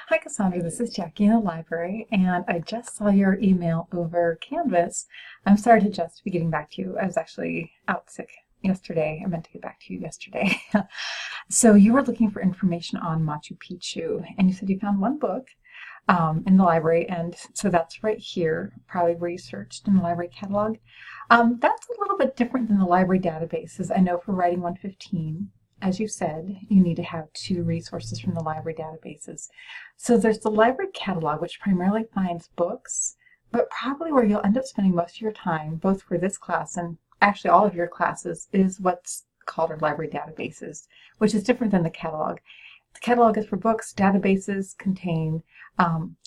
Hi Cassandra, this is Jackie in the library, and I just saw your email over Canvas. I'm sorry to just be getting back to you. I was actually out sick yesterday. I meant to get back to you yesterday. So you were looking for information on Machu Picchu, and you said you found one book in the library, and so that's right here, probably where you searched in the library catalog. That's a little bit different than the library databases. I know for Writing 115, as you said, you need to have two resources from the library databases. So there's the library catalog, which primarily finds books, but probably where you'll end up spending most of your time, both for this class and actually all of your classes, is what's called our library databases, which is different than the catalog. The catalog is for books. Databases contain,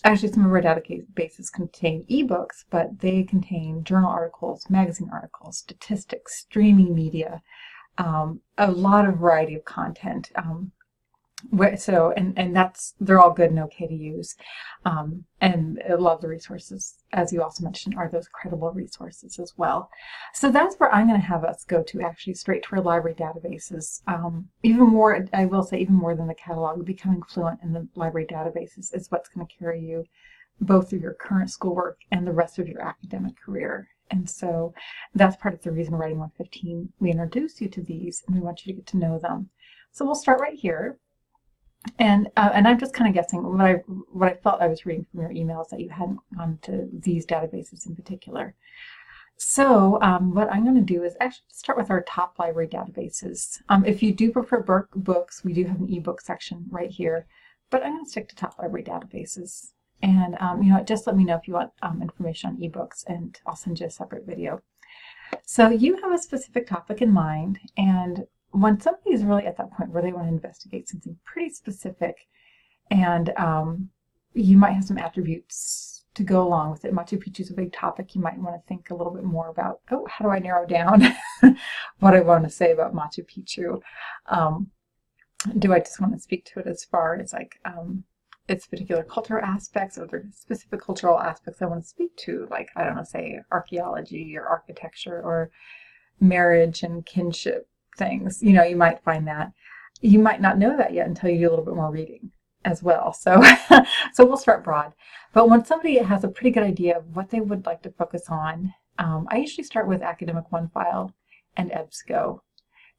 actually some of our databases contain ebooks, but they contain journal articles, magazine articles, statistics, streaming media, a lot of variety of content. And that's, they're all good and okay to use. And a lot of the resources, as you also mentioned, are those credible resources as well. So that's where I'm going to have us go to, actually straight to our library databases. Even more, I will say, even more than the catalog, becoming fluent in the library databases is what's going to carry you both through your current schoolwork and the rest of your academic career. And so that's part of the reason Writing 115, we introduce you to these and we want you to get to know them. So we'll start right here. And I'm just kind of guessing what I felt I was reading from your emails that you hadn't gone to these databases in particular. So what I'm going to do is actually start with our top library databases. If you do prefer books, we do have an ebook section right here, but I'm going to stick to top library databases. And just let me know if you want information on ebooks, and I'll send you a separate video. So you have a specific topic in mind, and when somebody is really at that point where they want to investigate something pretty specific, and you might have some attributes to go along with it. Machu Picchu is a big topic. You might want to think a little bit more about, how do I narrow down what I want to say about Machu Picchu? Do I just want to speak to it as far as like its particular cultural aspects, or the specific cultural aspects I want to speak to, like, I don't know, say archaeology or architecture or marriage and kinship things. You might find that. You might not know that yet until you do a little bit more reading as well. So, so we'll start broad. But when somebody has a pretty good idea of what they would like to focus on, I usually start with Academic OneFile and EBSCO.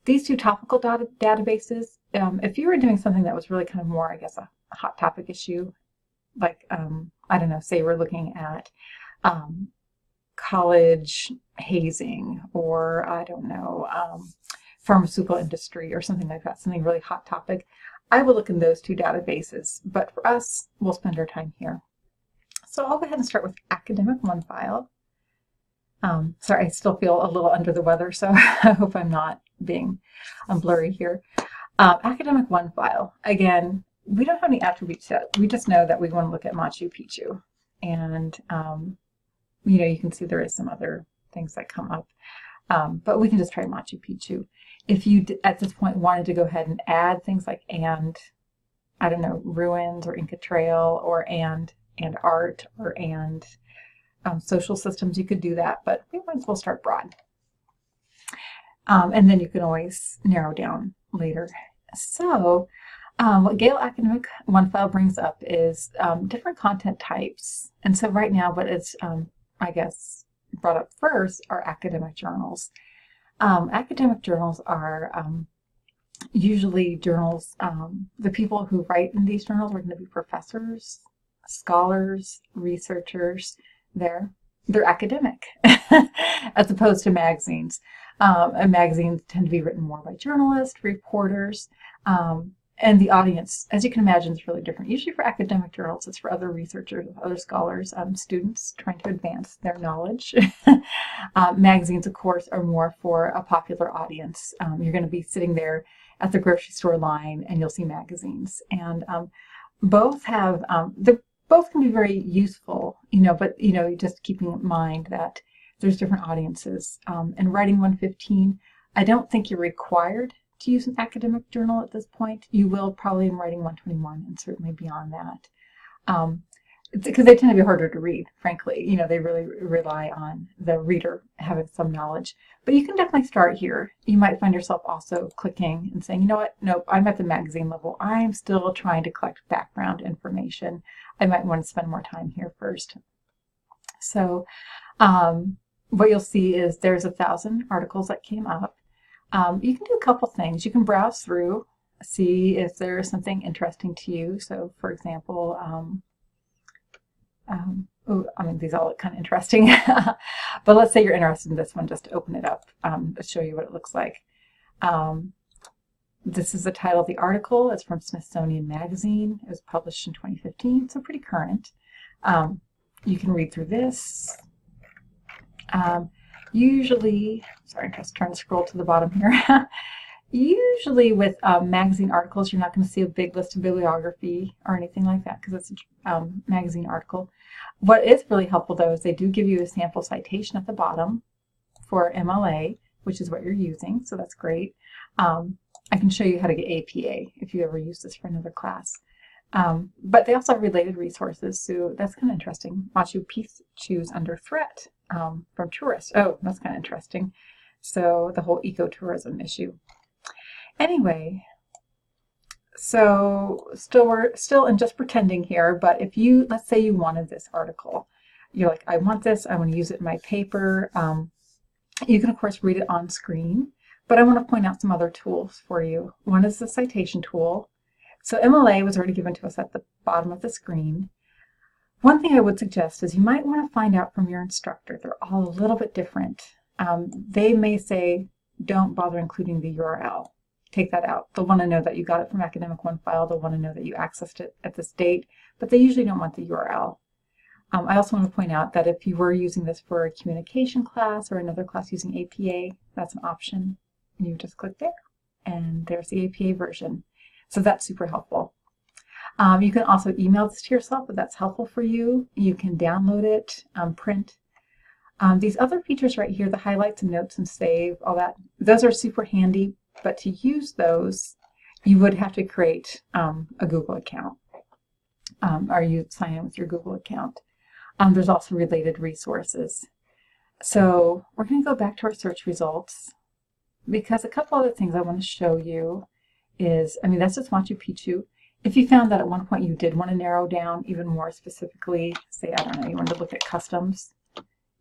These two topical databases, if you were doing something that was really kind of more, I guess, a hot topic issue, like, I don't know, say we're looking at college hazing, or I don't know, pharmaceutical industry or something like that, something really hot topic, I will look in those two databases. But for us, we'll spend our time here. So I'll go ahead and start with Academic OneFile. Sorry, I still feel a little under the weather, so I hope I'm not being blurry here. Academic OneFile, again, we don't have any attributes yet. We just know that we want to look at Machu Picchu. And, you can see there is some other things that come up. But we can just try Machu Picchu. If you, at this point, wanted to go ahead and add things like I don't know, ruins or Inca Trail, or and art, or social systems, you could do that. But we might as well start broad. And then you can always narrow down later. So what Gale Academic OneFile brings up is different content types. And so right now what is, I guess, brought up first are academic journals. Academic journals are usually journals, the people who write in these journals are going to be professors, scholars, researchers. They're academic as opposed to magazines. And magazines tend to be written more by journalists, reporters, and the audience, as you can imagine, is really different. Usually for academic journals, it's for other researchers, other scholars, students trying to advance their knowledge. Magazines, of course, are more for a popular audience. You're going to be sitting there at the grocery store line and you'll see magazines. And both have, both can be very useful, but, just keeping in mind that there's different audiences. In Writing 115, I don't think you're required to use an academic journal at this point. You will probably in Writing 121 and certainly beyond that. because they tend to be harder to read, frankly. You know, they really rely on the reader having some knowledge. But you can definitely start here. You might find yourself also clicking and saying, you know what, nope, I'm at the magazine level. I'm still trying to collect background information. I might want to spend more time here first. So what you'll see is there's 1,000 articles that came up. You can do a couple things. You can browse through, see if there's something interesting to you. So for example, I mean, these all look kind of interesting, but let's say you're interested in this one, just to open it up, to show you what it looks like. This is the title of the article. It's from Smithsonian Magazine. It was published in 2015, so pretty current. You can read through this. Usually, sorry, just trying to scroll to the bottom here. Usually with magazine articles, you're not going to see a big list of bibliography or anything like that because it's a magazine article. What is really helpful, though, is they do give you a sample citation at the bottom for MLA, which is what you're using, so that's great. I can show you how to get APA if you ever use this for another class. But they also have related resources, so that's kind of interesting. Machu Picchu's under threat from tourists. Oh, that's kind of interesting. So the whole ecotourism issue. Anyway, so we're still in just pretending here, but if you, let's say you wanted this article, you're like, I want this, I want to use it in my paper. You can, of course, read it on screen, but I want to point out some other tools for you. One is the citation tool. So MLA was already given to us at the bottom of the screen. One thing I would suggest is you might want to find out from your instructor. They're all a little bit different. They may say, don't bother including the URL. Take that out. They'll want to know that you got it from Academic One file. They'll want to know that you accessed it at this date, but they usually don't want the URL. I also want to point out that if you were using this for a communication class or another class using APA, that's an option. You just click there, and there's the APA version. So that's super helpful. You can also email this to yourself if that's helpful for you. You can download it, print. These other features right here, the highlights and notes and save, all that, those are super handy. But to use those, you would have to create a Google account, or you sign in with your Google account. There's also related resources. So we're going to go back to our search results because a couple other things I want to show you is, I mean, that's just Machu Picchu. If you found that at one point you did want to narrow down even more specifically, say, I don't know, you wanted to look at customs,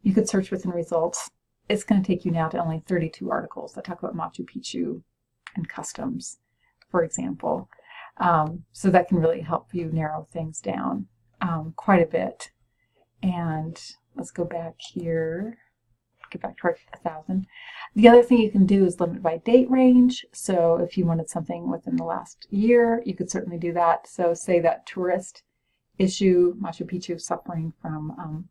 you could search within results. It's going to take you now to only 32 articles that talk about Machu Picchu and customs, for example. So that can really help you narrow things down quite a bit. And let's go back here, get back to our 1,000. The other thing you can do is limit by date range. So if you wanted something within the last year, you could certainly do that. So say that tourist issue, Machu Picchu suffering from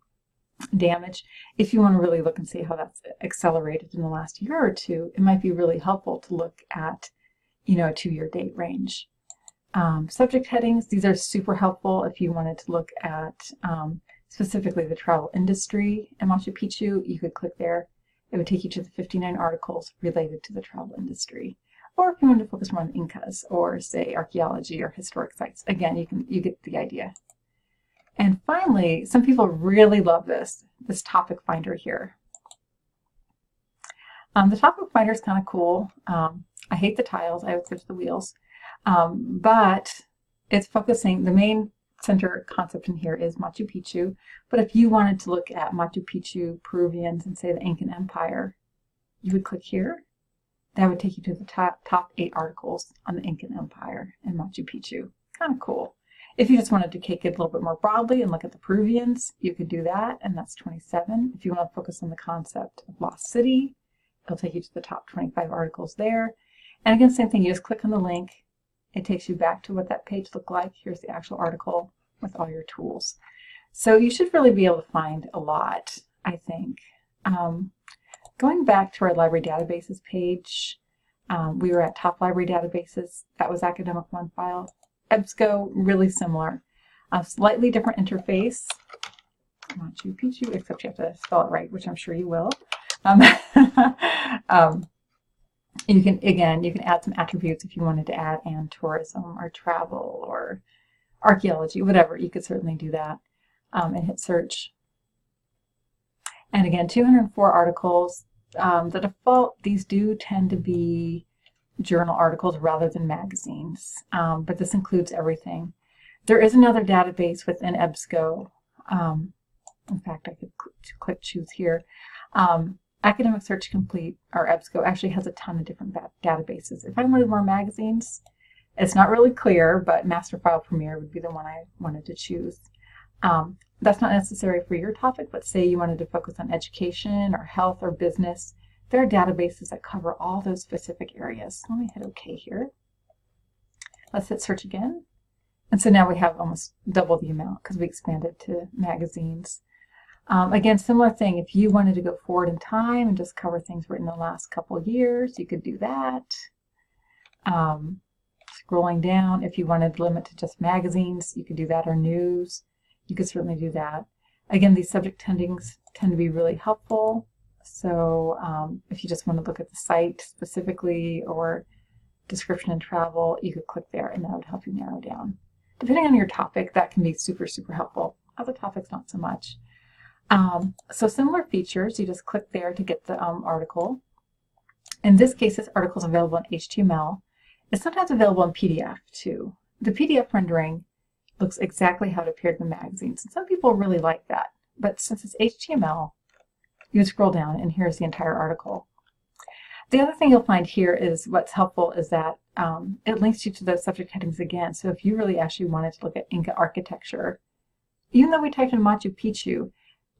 damage. If you want to really look and see how that's accelerated in the last year or two, it might be really helpful to look at, you know, a 2-year date range. Subject headings, these are super helpful if you wanted to look at specifically the travel industry in Machu Picchu. You could click there. It would take you to the 59 articles related to the travel industry. Or if you wanted to focus more on Incas or say archaeology or historic sites, again, you get the idea. And finally, some people really love this topic finder here. The topic finder is kind of cool. I hate the tiles. I would switch the wheels. But it's focusing, the main center concept in here is Machu Picchu. But if you wanted to look at Machu Picchu, Peruvians, and say the Incan Empire, you would click here. That would take you to the top 8 articles on the Incan Empire and Machu Picchu. Kind of cool. If you just wanted to take it a little bit more broadly and look at the Peruvians, you could do that, and that's 27. If you want to focus on the concept of Lost City, it'll take you to the top 25 articles there. And again, same thing, you just click on the link. It takes you back to what that page looked like. Here's the actual article with all your tools. So you should really be able to find a lot, I think. Going back to our library databases page, we were at top library databases. That was Academic One file. EBSCO, really similar. A slightly different interface. Machu Picchu, except you have to spell it right, which I'm sure you will. You can add some attributes if you wanted to add and tourism or travel or archaeology, whatever. You could certainly do that. and hit search. And again, 204 articles. The default, these do tend to be journal articles rather than magazines, but this includes everything. There is another database within EBSCO. In fact, I could click choose here. Academic Search Complete, or EBSCO, actually has a ton of different databases. If I wanted more magazines, it's not really clear, but Master File Premier would be the one I wanted to choose. That's not necessary for your topic, but say you wanted to focus on education or health or business, there are databases that cover all those specific areas. Let me hit OK here. Let's hit search again. And so now we have almost double the amount because we expanded to magazines. Again, similar thing, if you wanted to go forward in time and just cover things written in the last couple of years, you could do that. Scrolling down, if you wanted to limit to just magazines, you could do that, or news. You could certainly do that. Again, these subject headings tend to be really helpful. So if you just want to look at the site specifically or description and travel, you could click there and that would help you narrow down. Depending on your topic, that can be super, super helpful. Other topics, not so much. So similar features, you just click there to get the article. In this case, this article is available in HTML. It's sometimes available in PDF too. The PDF rendering looks exactly how it appeared in the magazines. And some people really like that. But since it's HTML, you would scroll down and here's the entire article. The other thing you'll find here is what's helpful is that it links you to those subject headings again. So if you really actually wanted to look at Inca architecture, even though we typed in Machu Picchu,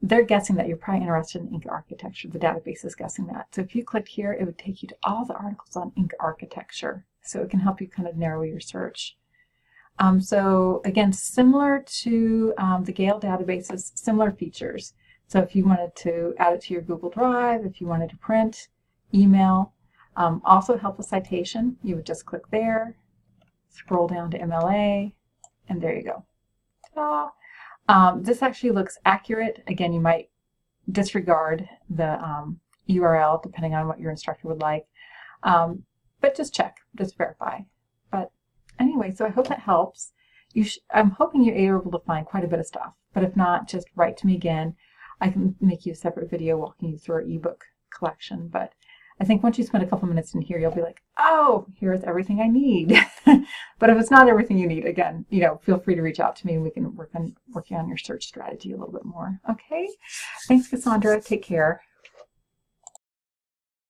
they're guessing that you're probably interested in Inca architecture. The database is guessing that. So if you clicked here, it would take you to all the articles on Inca architecture. So it can help you kind of narrow your search. So again, similar to the Gale databases, similar features. So if you wanted to add it to your Google Drive, if you wanted to print, email, also help with citation, you would just click there, scroll down to MLA, and there you go. Ta-da! This actually looks accurate. Again, you might disregard the URL depending on what your instructor would like, but just check, just verify. But anyway, so I hope that helps. I'm hoping you're able to find quite a bit of stuff, but if not, just write to me again. I can make you a separate video walking you through our ebook collection, but I think once you spend a couple minutes in here, you'll be like, oh, here's everything I need. But if it's not everything you need, again, feel free to reach out to me and we can work on your search strategy a little bit more. Okay? Thanks, Cassandra. Take care.